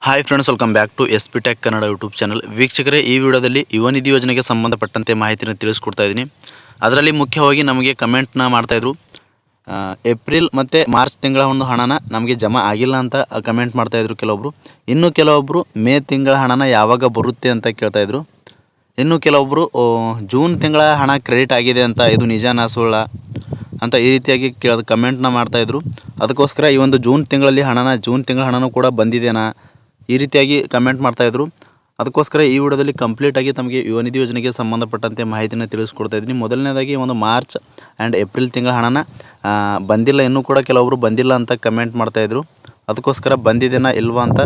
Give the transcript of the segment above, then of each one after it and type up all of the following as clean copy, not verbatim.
Hi friends, welcome back to S P tech Kannada YouTube channel. ವೀಕ್ಷಕರೇ, ಈ ವಿಡಿಯೋದಲ್ಲಿ ಯುವ ನಿಧಿ ಯೋಜನೆಗೆ ಸಂಬಂಧಪಟ್ಟಂತೆ ಮಾಹಿತಿಯನ್ನು ತಿಳಿಸ್ಕೊಡ್ತಾ ಇದ್ದೀನಿ. ಅದರಲ್ಲಿ ಮುಖ್ಯವಾಗಿ ನಮಗೆ ಕಮೆಂಟ್ನ ಮಾಡ್ತಾಯಿದ್ರು, ಏಪ್ರಿಲ್ ಮತ್ತು ಮಾರ್ಚ್ ತಿಂಗಳ ಒಂದು ಹಣನ ನಮಗೆ ಜಮಾ ಆಗಿಲ್ಲ ಅಂತ ಕಮೆಂಟ್ ಮಾಡ್ತಾಯಿದ್ರು ಕೆಲವೊಬ್ಬರು. ಇನ್ನು ಕೆಲವೊಬ್ಬರು ಮೇ ತಿಂಗಳ ಹಣನ ಯಾವಾಗ ಬರುತ್ತೆ ಅಂತ ಕೇಳ್ತಾಯಿದ್ರು. ಇನ್ನು ಕೆಲವೊಬ್ಬರು ಜೂನ್ ತಿಂಗಳ ಹಣ ಕ್ರೆಡಿಟ್ ಆಗಿದೆ ಅಂತ, ಇದು ನಿಜಾನ ಸುಳ್ಳ ಅಂತ ಈ ರೀತಿಯಾಗಿ ಕಮೆಂಟ್ನ ಮಾಡ್ತಾಯಿದ್ರು. ಅದಕ್ಕೋಸ್ಕರ ಈ ಒಂದು ಜೂನ್ ತಿಂಗಳ ಹಣನೂ ಕೂಡ ಬಂದಿದೆನಾ, ಈ ರೀತಿಯಾಗಿ ಕಮೆಂಟ್ ಮಾಡ್ತಾಯಿದ್ರು. ಅದಕ್ಕೋಸ್ಕರ ಈ ವಿಡಿಯೋದಲ್ಲಿ ಕಂಪ್ಲೀಟಾಗಿ ತಮಗೆ ಯುವ ನಿಧಿ ಯೋಜನೆಗೆ ಸಂಬಂಧಪಟ್ಟಂತೆ ಮಾಹಿತಿನ ತಿಳಿಸ್ಕೊಡ್ತಾ ಇದ್ದೀನಿ. ಮೊದಲನೇದಾಗಿ ಒಂದು ಮಾರ್ಚ್ ಆ್ಯಂಡ್ ಏಪ್ರಿಲ್ ತಿಂಗಳ ಹಣನ ಬಂದಿಲ್ಲ, ಇನ್ನೂ ಕೂಡ ಕೆಲವೊಬ್ಬರು ಬಂದಿಲ್ಲ ಅಂತ ಕಮೆಂಟ್ ಮಾಡ್ತಾಯಿದ್ರು. ಅದಕ್ಕೋಸ್ಕರ ಬಂದಿದೆನಾ ಇಲ್ವಾ ಅಂತ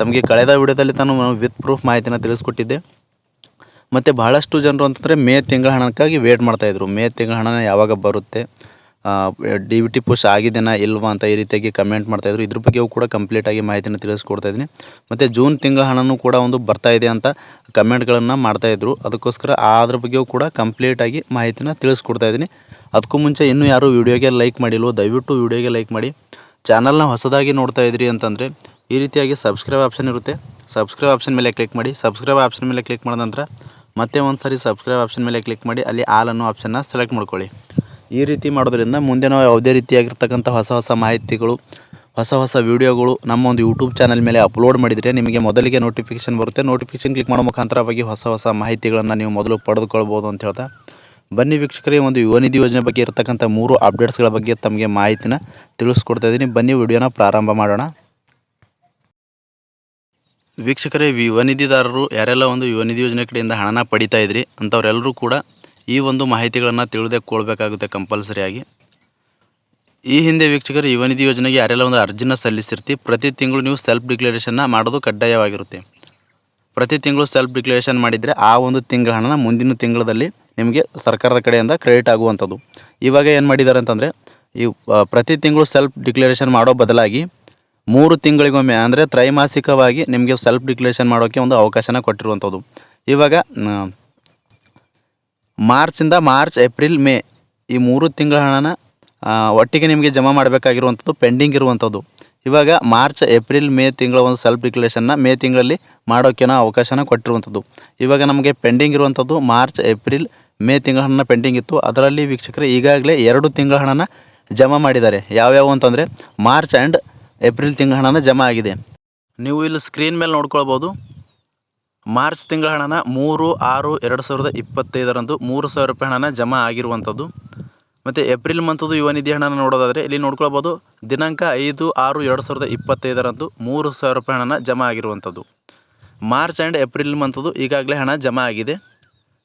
ತಮಗೆ ಕಳೆದ ವಿಡಿಯೋದಲ್ಲಿ ನಾನು ವಿತ್ ಪ್ರೂಫ್ ಮಾಹಿತಿನ ತಿಳಿಸ್ಕೊಟ್ಟಿದ್ದೆ. ಮತ್ತು ಬಹಳಷ್ಟು ಜನರು ಅಂತಂದರೆ ಮೇ ತಿಂಗಳ ಹಣಕ್ಕಾಗಿ ವೇಟ್ ಮಾಡ್ತಾಯಿದ್ರು. ಮೇ ತಿಂಗಳ ಹಣನ ಯಾವಾಗ ಬರುತ್ತೆ, ಡಿ ಬಿ ಟಿ ಪುಷ್ ಆಗಿದೆನಾ ಇಲ್ವಾ ಅಂತ ಈ ರೀತಿಯಾಗಿ ಕಮೆಂಟ್ ಮಾಡ್ತಾಯಿದ್ರು. ಇದ್ರ ಬಗ್ಗೆಯೂ ಕೂಡ ಕಂಪ್ಲೀಟಾಗಿ ಮಾಹಿತಿನ ತಿಳಿಸ್ಕೊಡ್ತಾ ಇದ್ದೀನಿ. ಮತ್ತು ಜೂನ್ ತಿಂಗಳ ಹಣನೂ ಕೂಡ ಒಂದು ಬರ್ತಾ ಇದೆ ಅಂತ ಕಮೆಂಟ್ಗಳನ್ನು ಮಾಡ್ತಾಯಿದ್ರು. ಅದಕ್ಕೋಸ್ಕರ ಅದ್ರ ಬಗ್ಗೆಯೂ ಕೂಡ ಕಂಪ್ಲೀಟಾಗಿ ಮಾಹಿತಿನ ತಿಳಿಸ್ಕೊಡ್ತಾ ಇದ್ದೀನಿ. ಅದಕ್ಕೂ ಮುಂಚೆ ಇನ್ನೂ ಯಾರು ವೀಡಿಯೋಗೆ ಲೈಕ್ ಮಾಡಿಲ್ವೋ ದಯವಿಟ್ಟು ವೀಡಿಯೋಗೆ ಲೈಕ್ ಮಾಡಿ. ಚಾನಲ್ನ ಹೊಸದಾಗಿ ನೋಡ್ತಾ ಇದ್ದೀರಿ ಅಂತಂದರೆ ಈ ರೀತಿಯಾಗಿ ಸಬ್ಸ್ಕ್ರೈಬ್ ಆಪ್ಷನ್ ಇರುತ್ತೆ, ಸಬ್ಸ್ಕ್ರೈಬ್ ಆಪ್ಷನ್ ಮೇಲೆ ಕ್ಲಿಕ್ ಮಾಡಿ. ಸಬ್ಸ್ಕ್ರೈಬ್ ಆಪ್ಷನ್ ಮೇಲೆ ಕ್ಲಿಕ್ ಮಾಡಿದ ನಂತರ ಮತ್ತೆ ಒಂದು ಸಾರಿ ಸಬ್ಸ್ಕ್ರೈಬ್ ಆಪ್ಷನ್ ಮೇಲೆ ಕ್ಲಿಕ್ ಮಾಡಿ, ಅಲ್ಲಿ ಆಲ್ ಅನ್ನೋ ಆಪ್ಷನ್ನ ಸೆಲೆಕ್ಟ್ ಮಾಡ್ಕೊಳ್ಳಿ. ಈ ರೀತಿ ಮಾಡೋದ್ರಿಂದ ಮುಂದೆ ನಾವು ಯಾವುದೇ ರೀತಿಯಾಗಿರ್ತಕ್ಕಂಥ ಹೊಸ ಮಾಹಿತಿಗಳು, ಹೊಸ ವೀಡಿಯೋಗಳು ನಮ್ಮ ಒಂದು ಯೂಟ್ಯೂಬ್ ಚಾನಲ್ ಮೇಲೆ ಅಪ್ಲೋಡ್ ಮಾಡಿದರೆ ನಿಮಗೆ ಮೊದಲಿಗೆ ನೋಟಿಫಿಕೇಷನ್ ಬರುತ್ತೆ. ನೋಟಿಫಿಕೇಷನ್ ಕ್ಲಿಕ್ ಮಾಡೋ ಮುಖಾಂತರವಾಗಿ ಹೊಸ ಮಾಹಿತಿಗಳನ್ನು ನೀವು ಮೊದಲು ಪಡೆದುಕೊಳ್ಬೋದು ಅಂತ ಹೇಳ್ತಾ, ಬನ್ನಿ ವೀಕ್ಷಕರೇ, ಒಂದು ಯುವ ನಿಧಿ ಯೋಜನೆ ಬಗ್ಗೆ ಇರತಕ್ಕಂಥ 3 ಅಪ್ಡೇಟ್ಸ್ಗಳ ಬಗ್ಗೆ ತಮಗೆ ಮಾಹಿತಿನ ತಿಳಿಸ್ಕೊಡ್ತಾ ಇದ್ದೀನಿ. ಬನ್ನಿ ವಿಡಿಯೋನ ಪ್ರಾರಂಭ ಮಾಡೋಣ. ವೀಕ್ಷಕರೇ, ಯುವ ನಿಧಿದಾರರು ಯಾರೆಲ್ಲ ಒಂದು ಯುವ ನಿಧಿ ಯೋಜನೆ ಕಡೆಯಿಂದ ಹಣನ ಪಡಿತಾ ಇದ್ರಿ ಅಂಥವರೆಲ್ಲರೂ ಕೂಡ ಈ ಒಂದು ಮಾಹಿತಿಗಳನ್ನು ತಿಳಿದುಕೊಳ್ಬೇಕಾಗುತ್ತೆ ಕಂಪಲ್ಸರಿಯಾಗಿ. ಈ ಹಿಂದೆ ವೀಕ್ಷಕರು ಯುವ ನಿಧಿ ಯೋಜನೆಗೆ ಯಾರೆಲ್ಲ ಒಂದು ಅರ್ಜಿನ ಸಲ್ಲಿಸಿರ್ತಿ, ಪ್ರತಿ ತಿಂಗಳು ನೀವು ಸೆಲ್ಫ್ ಡಿಕ್ಲರೇಷನ್ನ ಮಾಡೋದು ಕಡ್ಡಾಯವಾಗಿರುತ್ತೆ. ಪ್ರತಿ ತಿಂಗಳು ಸೆಲ್ಫ್ ಡಿಕ್ಲರೇಷನ್ ಮಾಡಿದರೆ ಆ ಒಂದು ತಿಂಗಳ ಹಣನ ಮುಂದಿನ ತಿಂಗಳಲ್ಲಿ ನಿಮಗೆ ಸರ್ಕಾರದ ಕಡೆಯಿಂದ ಕ್ರೆಡಿಟ್ ಆಗುವಂಥದ್ದು. ಇವಾಗ ಏನು ಮಾಡಿದ್ದಾರೆ ಅಂತಂದರೆ, ಈ ಪ್ರತಿ ತಿಂಗಳು ಸೆಲ್ಫ್ ಡಿಕ್ಲರೇಷನ್ ಮಾಡೋ ಬದಲಾಗಿ 3 ತಿಂಗಳಿಗೊಮ್ಮೆ ಅಂದರೆ ತ್ರೈಮಾಸಿಕವಾಗಿ ನಿಮಗೆ ಸೆಲ್ಫ್ ಡಿಕ್ಲರೇಷನ್ ಮಾಡೋಕ್ಕೆ ಒಂದು ಅವಕಾಶನ ಕೊಟ್ಟಿರುವಂಥದ್ದು. ಇವಾಗ ಮಾರ್ಚ್, ಏಪ್ರಿಲ್, ಮೇ ಈ 3 ತಿಂಗಳ ಹಣನ ಒಟ್ಟಿಗೆ ನಿಮಗೆ ಜಮಾ ಮಾಡಬೇಕಾಗಿರುವಂಥದ್ದು ಪೆಂಡಿಂಗ್ ಇರುವಂಥದ್ದು. ಇವಾಗ ಮಾರ್ಚ್, ಏಪ್ರಿಲ್, ಮೇ ತಿಂಗಳ ಒಂದು ಸೆಲ್ಫ್ ಡಿಕ್ಲರೇಷನ್ನ ಮೇ ತಿಂಗಳಲ್ಲಿ ಮಾಡೋಕ್ಕೇನೋ ಅವಕಾಶನ ಕೊಟ್ಟಿರುವಂಥದ್ದು. ಇವಾಗ ನಮಗೆ ಪೆಂಡಿಂಗ್ ಇರುವಂಥದ್ದು ಮಾರ್ಚ್, ಏಪ್ರಿಲ್, ಮೇ ತಿಂಗಳ ಹಣನ ಪೆಂಡಿಂಗ್ ಇತ್ತು. ಅದರಲ್ಲಿ ವೀಕ್ಷಕರೇ ಈಗಾಗಲೇ 2 ತಿಂಗಳ ಹಣನ ಜಮಾ ಮಾಡಿದ್ದಾರೆ. ಯಾವ್ಯಾವು ಅಂತಂದರೆ ಮಾರ್ಚ್ ಆ್ಯಂಡ್ ಏಪ್ರಿಲ್ ತಿಂಗಳ ಹಣನ ಜಮಾ ಆಗಿದೆ. ನೀವು ಇಲ್ಲಿ ಸ್ಕ್ರೀನ್ ಮೇಲೆ ನೋಡ್ಕೊಳ್ಬೋದು. ಮಾರ್ಚ್ ತಿಂಗಳ ಹಣನ 3/6/2025 3,000 ರೂಪಾಯಿ ಹಣನ ಜಮಾ ಆಗಿರುವಂಥದ್ದು. ಮತ್ತು ಏಪ್ರಿಲ್ ಮಂತದ್ದು ಯುವ ನಿಧಿ ಹಣನ ನೋಡೋದಾದರೆ ಇಲ್ಲಿ ನೋಡ್ಕೊಳ್ಬೋದು, ದಿನಾಂಕ 5/6/2025 3,000 ರೂಪಾಯಿ ಹಣನ ಜಮಾ ಆಗಿರುವಂಥದ್ದು. ಮಾರ್ಚ್ ಆ್ಯಂಡ್ ಏಪ್ರಿಲ್ ಮಂತದ್ದು ಈಗಾಗಲೇ ಹಣ ಜಮಾ ಆಗಿದೆ.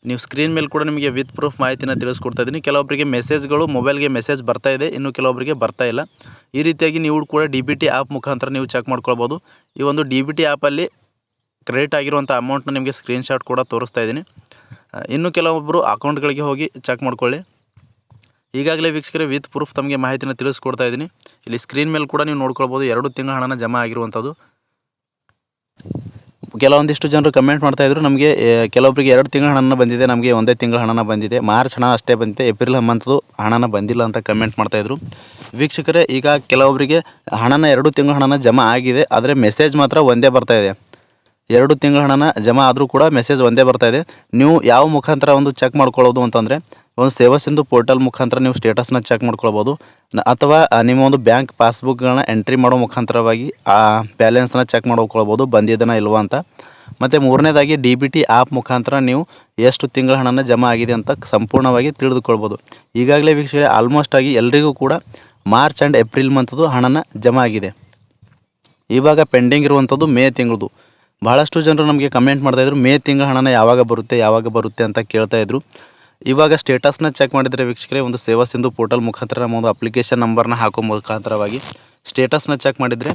ನೀವು ಸ್ಕ್ರೀನ್ ಮೇಲೆ ಕೂಡ ನಿಮಗೆ ವಿತ್ ಪ್ರೂಫ್ ಮಾಹಿತಿನ ತಿಳಿಸ್ಕೊಡ್ತಾ ಇದ್ದೀನಿ. ಕೆಲವೊಬ್ಬರಿಗೆ ಮೆಸೇಜ್ಗಳು ಮೊಬೈಲ್ಗೆ ಮೆಸೇಜ್ ಬರ್ತಾ ಇದೆ, ಇನ್ನು ಕೆಲವೊಬ್ಬರಿಗೆ ಬರ್ತಾ ಇಲ್ಲ. ಈ ರೀತಿಯಾಗಿ ನೀವು ಕೂಡ DBT ಆ್ಯಪ್ ಮುಖಾಂತರ ನೀವು ಚೆಕ್ ಮಾಡ್ಕೊಳ್ಬೋದು. ಈ ಒಂದು DBT ಆ್ಯಪಲ್ಲಿ ಕ್ರೆಡಿಟ್ ಆಗಿರುವಂಥ ಅಮೌಂಟ್ನ ನಿಮಗೆ ಸ್ಕ್ರೀನ್ಶಾಟ್ ಕೂಡ ತೋರಿಸ್ತಾ ಇದ್ದೀನಿ. ಇನ್ನು ಕೆಲವೊಬ್ಬರು ಅಕೌಂಟ್ಗಳಿಗೆ ಹೋಗಿ ಚೆಕ್ ಮಾಡ್ಕೊಳ್ಳಿ. ಈಗಾಗಲೇ ವೀಕ್ಷಕರೇ ವಿತ್ ಪ್ರೂಫ್ ತಮಗೆ ಮಾಹಿತಿನ ತಿಳಿಸ್ಕೊಡ್ತಾ ಇದ್ದೀನಿ. ಇಲ್ಲಿ ಸ್ಕ್ರೀನ್ ಮೇಲೆ ಕೂಡ ನೀವು ನೋಡ್ಕೊಳ್ಬೋದು, 2 ತಿಂಗಳ ಹಣನ ಜಮಾ ಆಗಿರುವಂಥದ್ದು. ಕೆಲವೊಂದಿಷ್ಟು ಜನರು ಕಮೆಂಟ್ ಮಾಡ್ತಾಯಿದ್ರು, ನಮಗೆ ಕೆಲವೊಬ್ಬರಿಗೆ 2 ತಿಂಗಳ ಹಣನ ಬಂದಿದೆ, ನಮಗೆ 1 ತಿಂಗಳ ಹಣನ ಬಂದಿದೆ, ಮಾರ್ಚ್ ಹಣ ಅಷ್ಟೇ ಬಂದಿದೆ, ಏಪ್ರಿಲ್ ಮಂತದ್ದು ಹಣನ ಬಂದಿಲ್ಲ ಅಂತ ಕಮೆಂಟ್ ಮಾಡ್ತಾಯಿದ್ರು. ವೀಕ್ಷಕರೇ, ಈಗ ಕೆಲವೊಬ್ಬರಿಗೆ ಹಣನ 2 ತಿಂಗಳ ಹಣನ ಜಮಾ ಆಗಿದೆ, ಆದರೆ ಮೆಸೇಜ್ ಮಾತ್ರ ಒಂದೇ ಬರ್ತಾಯಿದೆ. 2 ತಿಂಗಳ ಹಣನ ಜಮಾ ಆದರೂ ಕೂಡ ಮೆಸೇಜ್ ಒಂದೇ ಬರ್ತಾಯಿದೆ. ನೀವು ಯಾವ ಮುಖಾಂತರ ಒಂದು ಚೆಕ್ ಮಾಡ್ಕೊಳ್ಳೋದು ಅಂತಂದರೆ, ಒಂದು ಸೇವಾ ಸಿಂಧು ಪೋರ್ಟಲ್ ಮುಖಾಂತರ ನೀವು ಸ್ಟೇಟಸ್ನ ಚೆಕ್ ಮಾಡ್ಕೊಳ್ಬೋದು, ಅಥವಾ ನಿಮ್ಮ ಒಂದು ಬ್ಯಾಂಕ್ ಪಾಸ್ಬುಕ್ಗಳನ್ನ ಎಂಟ್ರಿ ಮಾಡೋ ಮುಖಾಂತರವಾಗಿ ಆ ಬ್ಯಾಲೆನ್ಸ್ನ ಚೆಕ್ ಮಾಡ್ಕೊಳ್ಬೋದು ಬಂದಿದ್ದನ ಇಲ್ವಾ ಅಂತ. ಮತ್ತು 3ನೇದಾಗಿ DBT ಆ್ಯಪ್ ಮುಖಾಂತರ ನೀವು ಎಷ್ಟು ತಿಂಗಳ ಹಣನ ಜಮಾ ಆಗಿದೆ ಅಂತ ಸಂಪೂರ್ಣವಾಗಿ ತಿಳಿದುಕೊಳ್ಬೋದು. ಈಗಾಗಲೇ ವೀಕ್ಷಕರೇ ಆಲ್ಮೋಸ್ಟ್ ಆಗಿ ಎಲ್ರಿಗೂ ಕೂಡ ಮಾರ್ಚ್ ಆ್ಯಂಡ್ ಏಪ್ರಿಲ್ ಮಂತದ್ದು ಹಣನ ಜಮಾ ಆಗಿದೆ. ಇವಾಗ ಪೆಂಡಿಂಗ್ ಇರುವಂಥದ್ದು ಮೇ ತಿಂಗಳದು. ಭಾಳಷ್ಟು ಜನರು ನಮಗೆ ಕಮೆಂಟ್ ಮಾಡ್ತಾಯಿದ್ರು, ಮೇ ತಿಂಗಳ ಹಣನ ಯಾವಾಗ ಬರುತ್ತೆ ಅಂತ ಕೇಳ್ತಾಯಿದ್ರು. ಇವಾಗ ಸ್ಟೇಟಸ್ನ ಚೆಕ್ ಮಾಡಿದರೆ ವೀಕ್ಷಕರೇ, ಒಂದು ಸೇವಾ ಸಿಂಧು ಪೋರ್ಟಲ್ ಮುಖಾಂತರ ನಮ್ಮ ಒಂದು ಅಪ್ಲಿಕೇಶನ್ ನಂಬರ್ನ ಹಾಕೋ ಮುಖಾಂತರವಾಗಿ ಸ್ಟೇಟಸ್ನ ಚೆಕ್ ಮಾಡಿದರೆ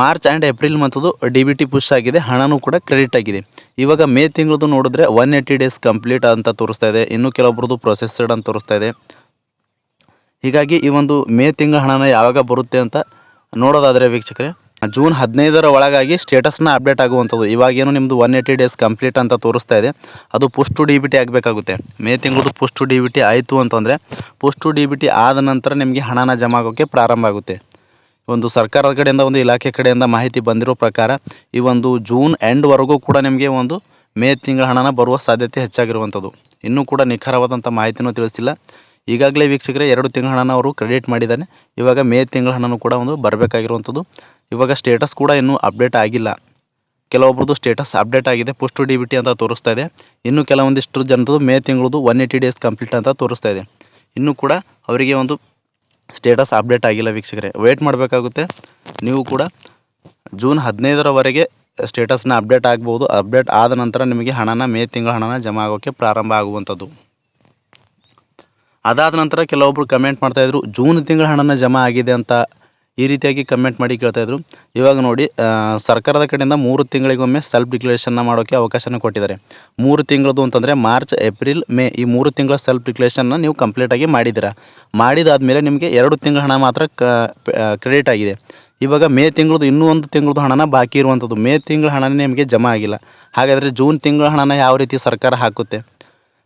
ಮಾರ್ಚ್ ಆ್ಯಂಡ್ ಏಪ್ರಿಲ್ ಮಂತದ್ದು DBT ಪುಷ್ ಆಗಿದೆ, ಹಣನೂ ಕೂಡ ಕ್ರೆಡಿಟ್ ಆಗಿದೆ. ಇವಾಗ ಮೇ ತಿಂಗಳದು ನೋಡಿದ್ರೆ 180 ಡೇಸ್ ಕಂಪ್ಲೀಟ್ ಅಂತ ತೋರಿಸ್ತಾ ಇದೆ, ಇನ್ನೂ ಕೆಲವೊಬ್ರದ್ದು ಪ್ರೊಸೆಸ್ಡ್ ಅಂತ ತೋರಿಸ್ತಾ ಇದೆ. ಹೀಗಾಗಿ ಈ ಒಂದು ಮೇ ತಿಂಗಳ ಹಣನ ಯಾವಾಗ ಬರುತ್ತೆ ಅಂತ ನೋಡೋದಾದರೆ ವೀಕ್ಷಕರೇ, ಜೂನ್ 15ರ ಒಳಗಾಗಿ ಸ್ಟೇಟಸ್ನ ಅಪ್ಡೇಟ್ ಆಗುವಂಥದ್ದು. ಇವಾಗೇನು ನಿಮ್ಮದು 180 ಡೇಸ್ ಕಂಪ್ಲೀಟ್ ಅಂತ ತೋರಿಸ್ತಾ ಇದೆ, ಅದು ಪುಷ್ ಟು DBT ಆಗಬೇಕಾಗುತ್ತೆ. ಮೇ ತಿಂಗಳದು ಪುಷ್ ಟು DBT ಆಯಿತು ಅಂತಂದರೆ, ಪುಷ್ ಟು DBT ಆದ ನಂತರ ನಿಮಗೆ ಹಣನ ಜಮಾ ಆಗೋಕ್ಕೆ ಪ್ರಾರಂಭ ಆಗುತ್ತೆ. ಒಂದು ಸರ್ಕಾರದ ಕಡೆಯಿಂದ ಒಂದು ಇಲಾಖೆ ಕಡೆಯಿಂದ ಮಾಹಿತಿ ಬಂದಿರೋ ಪ್ರಕಾರ ಈ ಒಂದು ಜೂನ್ ಎಂಡ್ವರೆಗೂ ಕೂಡ ನಿಮಗೆ ಒಂದು ಮೇ ತಿಂಗಳ ಹಣನ ಬರುವ ಸಾಧ್ಯತೆ ಹೆಚ್ಚಾಗಿರುವಂಥದ್ದು. ಇನ್ನೂ ಕೂಡ ನಿಖರವಾದಂಥ ಮಾಹಿತಿನೂ ತಿಳಿಸಿಲ್ಲ. ಈಗಾಗಲೇ ವೀಕ್ಷಕರೇ 2 ತಿಂಗಳ ಹಣನ ಅವರು ಕ್ರೆಡಿಟ್ ಮಾಡಿದ್ದಾನೆ. ಇವಾಗ ಮೇ ತಿಂಗಳ ಹಣನೂ ಕೂಡ ಒಂದು ಬರಬೇಕಾಗಿರುವಂಥದ್ದು. ಇವಾಗ ಸ್ಟೇಟಸ್ ಕೂಡ ಇನ್ನೂ ಅಪ್ಡೇಟ್ ಆಗಿಲ್ಲ. ಕೆಲವೊಬ್ರದ್ದು ಸ್ಟೇಟಸ್ ಅಪ್ಡೇಟ್ ಆಗಿದೆ, ಪೋಸ್ಟ್ ಡಿ ಬಿ ಟಿ ಅಂತ ತೋರಿಸ್ತಾ ಇದೆ. ಇನ್ನು ಕೆಲವೊಂದಿಷ್ಟು ಜನರದು ಮೇ ತಿಂಗಳದು 180 ಡೇಸ್ ಕಂಪ್ಲೀಟ್ ಅಂತ ತೋರಿಸ್ತಾ ಇದೆ. ಇನ್ನೂ ಕೂಡ ಅವರಿಗೆ ಒಂದು ಸ್ಟೇಟಸ್ ಅಪ್ಡೇಟ್ ಆಗಿಲ್ಲ ವೀಕ್ಷಕರೇ, ವೇಟ್ ಮಾಡಬೇಕಾಗುತ್ತೆ. ನೀವು ಕೂಡ ಜೂನ್ 15ರವರೆಗೆ ಸ್ಟೇಟಸ್ನ ಅಪ್ಡೇಟ್ ಆಗ್ಬೋದು. ಅಪ್ಡೇಟ್ ಆದ ನಂತರ ನಿಮಗೆ ಹಣನ ಮೇ ತಿಂಗಳ ಹಣನ ಜಮಾ ಆಗೋಕ್ಕೆ ಪ್ರಾರಂಭ ಆಗುವಂಥದ್ದು. ಅದಾದ ನಂತರ ಕೆಲವೊಬ್ಬರು ಕಮೆಂಟ್ ಮಾಡ್ತಾಯಿದ್ರು ಜೂನ್ ತಿಂಗಳ ಹಣನ ಜಮಾ ಆಗಿದೆ ಅಂತ ಈ ರೀತಿಯಾಗಿ ಕಮೆಂಟ್ ಮಾಡಿ ಕೇಳ್ತಾಯಿದ್ರು. ಇವಾಗ ನೋಡಿ, ಸರ್ಕಾರದ ಕಡೆಯಿಂದ 3 ತಿಂಗಳಿಗೊಮ್ಮೆ ಸೆಲ್ಫ್ ಡಿಕ್ಲರೇಷನ್ನ ಮಾಡೋಕ್ಕೆ ಅವಕಾಶನ ಕೊಟ್ಟಿದ್ದಾರೆ. 3 ತಿಂಗಳದು ಅಂತಂದರೆ ಮಾರ್ಚ್, ಏಪ್ರಿಲ್, ಮೇ ಈ 3 ತಿಂಗಳ ಸೆಲ್ಫ್ ಡಿಕ್ಲರೇಷನ್ನ ನೀವು ಕಂಪ್ಲೀಟಾಗಿ ಮಾಡಿದ್ದೀರಾ. ಮಾಡಿದಾದಮೇಲೆ ನಿಮಗೆ 2 ತಿಂಗಳ ಹಣ ಮಾತ್ರ ಕ್ರೆಡಿಟ್ ಆಗಿದೆ. ಇವಾಗ ಮೇ ತಿಂಗಳದು ಇನ್ನೂ 1 ತಿಂಗಳದು ಹಣನ ಬಾಕಿ ಇರುವಂಥದ್ದು. ಮೇ ತಿಂಗಳ ಹಣನೇ ನಿಮಗೆ ಜಮಾ ಆಗಿಲ್ಲ. ಹಾಗಾದರೆ ಜೂನ್ ತಿಂಗಳ ಹಣನ ಯಾವ ರೀತಿ ಸರ್ಕಾರ ಹಾಕುತ್ತೆ?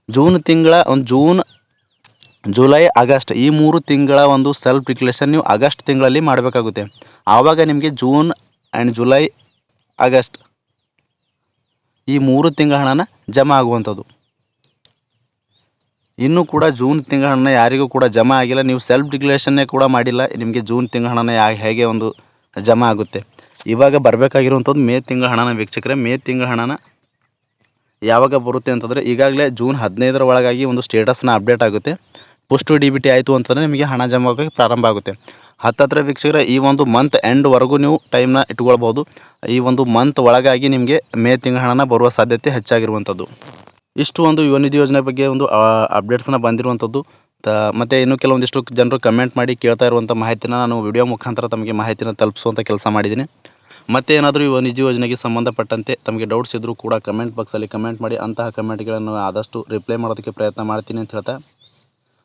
ಜೂನ್, ಜುಲೈ, ಆಗಸ್ಟ್ ಈ 3 ತಿಂಗಳ ಒಂದು ಸೆಲ್ಫ್ ಡಿಕ್ಲರೇಷನ್ ನೀವು ಆಗಸ್ಟ್ ತಿಂಗಳಲ್ಲಿ ಮಾಡಬೇಕಾಗುತ್ತೆ. ಆವಾಗ ನಿಮಗೆ ಜೂನ್ ಆ್ಯಂಡ್ ಜುಲೈ, ಆಗಸ್ಟ್ ಈ 3 ತಿಂಗಳ ಹಣನ ಜಮಾ ಆಗುವಂಥದ್ದು. ಇನ್ನೂ ಕೂಡ ಜೂನ್ ತಿಂಗಳ ಹಣ ಯಾರಿಗೂ ಕೂಡ ಜಮಾ ಆಗಿಲ್ಲ. ನೀವು ಸೆಲ್ಫ್ ಡಿಕ್ಲರೇಷನ್ನೇ ಕೂಡ ಮಾಡಿಲ್ಲ, ನಿಮಗೆ ಜೂನ್ ತಿಂಗಳ ಹಣನ ಹೇಗೆ ಒಂದು ಜಮಾ ಆಗುತ್ತೆ? ಇವಾಗ ಬರಬೇಕಾಗಿರುವಂಥದ್ದು ಮೇ ತಿಂಗಳ ಹಣನ ವೀಕ್ಷಕರೇ. ಮೇ ತಿಂಗಳ ಹಣನ ಯಾವಾಗ ಬರುತ್ತೆ ಅಂತಂದರೆ ಈಗಾಗಲೇ ಜೂನ್ 15ರ ಒಳಗಾಗಿ ಒಂದು ಸ್ಟೇಟಸ್ನ ಅಪ್ಡೇಟ್ ಆಗುತ್ತೆ. ಪೋಸ್ಟ್ ಡಿ ಬಿ ಟಿ ಆಯಿತು ಅಂತಂದರೆ ನಿಮಗೆ ಹಣ ಜಮಾ ಆಗೋಕ್ಕೆ ಪ್ರಾರಂಭ ಆಗುತ್ತೆ. ಹತ್ತತ್ರ ವೀಕ್ಷಕರೇ ಈ ಒಂದು ಮಂತ್ ಎಂಡ್ವರೆಗೂ ನೀವು ಟೈಮ್ನ ಇಟ್ಕೊಳ್ಬೋದು. ಈ ಒಂದು ಮಂತ್ ಒಳಗಾಗಿ ನಿಮಗೆ ಮೇ ತಿಂಗಳ ಹಣನ ಬರುವ ಸಾಧ್ಯತೆ ಹೆಚ್ಚಾಗಿರುವಂಥದ್ದು. ಇಷ್ಟು ಒಂದು ಯುವ ನಿಧಿ ಯೋಜನೆ ಬಗ್ಗೆ ಒಂದು ಅಪ್ಡೇಟ್ಸ್ನ ಬಂದಿರುವಂಥದ್ದು. ಮತ್ತು ಇನ್ನೂ ಕೆಲವೊಂದಿಷ್ಟು ಜನರು ಕಮೆಂಟ್ ಮಾಡಿ ಕೇಳ್ತಾ ಇರುವಂಥ ಮಾಹಿತಿನ ನಾನು ವಿಡಿಯೋ ಮುಖಾಂತರ ತಮಗೆ ಮಾಹಿತಿನ ತಲುಪಿಸುವಂಥ ಕೆಲಸ ಮಾಡಿದ್ದೀನಿ. ಮತ್ತು ಏನಾದರೂ ಯುವ ನಿಧಿ ಯೋಜನೆಗೆ ಸಂಬಂಧಪಟ್ಟಂತೆ ತಮಗೆ ಡೌಟ್ಸ್ ಇದ್ದರೂ ಕೂಡ ಕಮೆಂಟ್ ಬಾಕ್ಸಲ್ಲಿ ಕಮೆಂಟ್ ಮಾಡಿ. ಅಂತಹ ಕಮೆಂಟ್ಗಳನ್ನು ಆದಷ್ಟು ರಿಪ್ಲೈ ಮಾಡೋದಕ್ಕೆ ಪ್ರಯತ್ನ ಮಾಡ್ತೀನಿ ಅಂತ ಹೇಳ್ತಾ,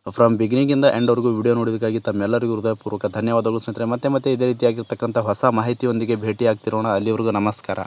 ಫ್ರಮ್ ಬಿಗಿನಿಂಗಿಂದ ಎಂಡ್ವರೆಗೂ ವಿಡಿಯೋ ನೋಡೋದಕ್ಕಾಗಿ ತಮ್ಮೆಲ್ಲರಿಗೂ ಹೃದಯಪೂರ್ವಕ ಧನ್ಯವಾದಗಳು ಸ್ನೇಹಿತರೆ. ಮತ್ತೆ ಇದೇ ರೀತಿಯಾಗಿರ್ತಕ್ಕಂಥ ಹೊಸ ಮಾಹಿತಿಯೊಂದಿಗೆ ಭೇಟಿ ಆಗ್ತಿರೋಣ. ಅಲ್ಲಿವರೆಗೂ ನಮಸ್ಕಾರ.